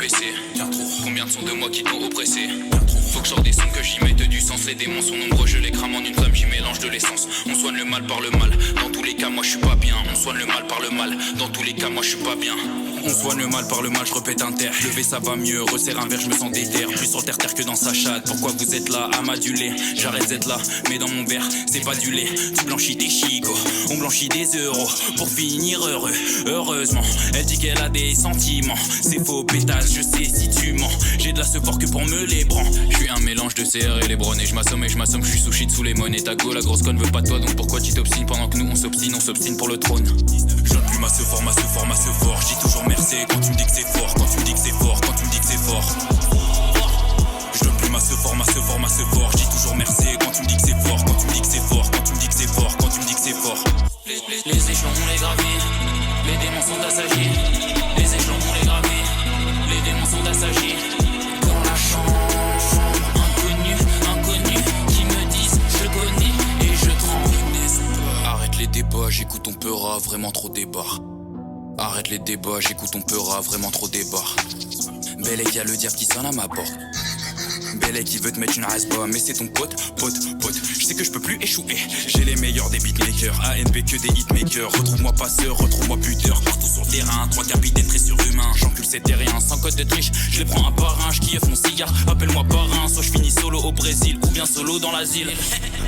blessé. Combien de sons de moi qui t'ont oppressé? Faut que je sorte des sons, que j'y mette du sens. Les démons sont nombreux, je les crame en une flamme, j'y mélange de l'essence. On soigne le mal par le mal, dans tous les cas moi je suis pas bien. On soigne le mal par le mal, dans tous les cas moi je suis pas bien. On soigne le mal par le mal, je répète un terre. Lever ça va mieux, resserre un verre, je me sens déter. Plus sur terre que dans sa chatte. Pourquoi vous êtes là à m'aduler? J'arrête d'être là, mais dans mon verre c'est pas du lait. Tu blanchis des chicots, on blanchit des euros pour finir heureux. Heureusement, elle dit qu'elle a des sentiments. C'est faux pétasse, je sais si tu mens. J'ai de la sephore que pour me les branler. Je suis un mélange de CR et les bronnes. Et je m'assomme, je suis sous shit sous les monnaies. Ta go, la grosse conne veut pas de toi, donc pourquoi tu t'obstines pendant que nous on s'obstine pour le trône. Je donne plus ma sephore, je dis toujours merci quand tu me dis que c'est fort, quand tu me dis que c'est fort, quand tu me dis que c'est fort. Je donne plus ma sephore, je dis toujours merci quand tu me dis que c'est fort, quand tu me dis que c'est fort, quand tu me dis que c'est fort, quand tu me dis que c'est fort. Les échelons on les gravit, les démons sont assagis. Les échelons on les gravit, les démons sont assagis. Dans la chambre, inconnu, qui me disent je connais et je tremble. Arrête les débats, j'écoute ton peura, vraiment trop débat. Arrête les débats, j'écoute ton peura, vraiment trop débat. Bellec, y'a le diable qui sonne à ma porte. Bellec qui veut te mettre une race-bomb, mais c'est ton pote. Je sais que je peux plus échouer. J'ai les meilleurs des beatmakers, ANP que des hitmakers. Retrouve-moi passeur, retrouve-moi buteur. Partout sur le terrain, 3 capitaines très surhumains. J'encule ces terriens sans code de triche. Je les prends un par un, je kiffe mon cigare. Appelle-moi parrain, soit je finis solo au Brésil ou bien solo dans l'asile.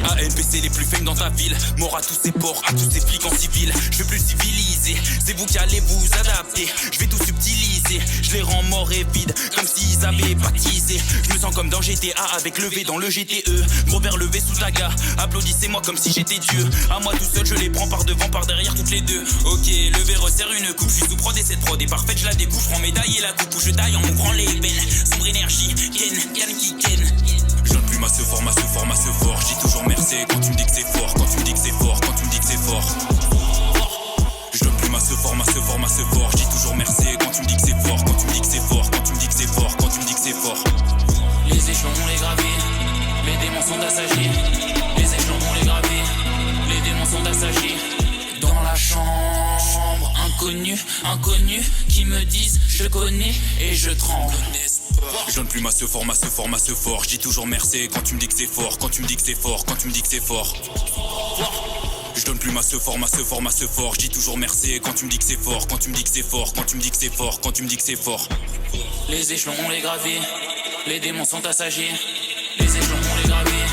ANP c'est les plus fame dans ta ville. Mort à tous ces porcs, à tous ces flics en civil. Je veux plus civiliser, c'est vous qui allez vous adapter. Je vais tout subtiliser, je les rends morts et vides, comme s'ils avaient baptisé. Je me sens comme dans GTA avec le V dans le GTE. Gros verre levé sous taga, applaudissez-moi comme si j'étais Dieu. À moi tout seul je les prends par devant, par derrière toutes les deux. Ok, le verre resserre une coupe, je suis sous prod et cette prod est parfaite, je la découpe. Je prends médaille et la coupe où je taille en m'ouvrant les veines. Sombre énergie, ken qui ken. Je donne plus ma sephore, je dis toujours merci quand tu me dis que c'est fort, quand tu me dis que c'est fort, quand tu me dis que c'est fort. Je donne plus ma sephore, je dis toujours merci quand tu me dis que c'est fort, quand tu me dis que c'est fort, quand tu me dis que c'est fort, quand tu me dis que c'est fort. Les échelons on les gravit, les démons sont assagis. Les échelons on les gravit, les démons sont assagis. Dans la chambre, inconnu, qui me disent je connais et je tremble. Je donne plus ma sephore, je dis toujours merci quand tu me dis que c'est fort, quand tu me dis que c'est fort, quand tu me dis que c'est fort. Je donne plus ma sephore, je dis toujours merci quand tu me dis que c'est fort, quand tu me dis que c'est fort, quand tu me dis que c'est fort, quand tu me dis que c'est fort. Les échelons on les gravit, les démons sont assagis. Les échelons on les gravit,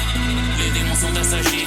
les démons sont assagis.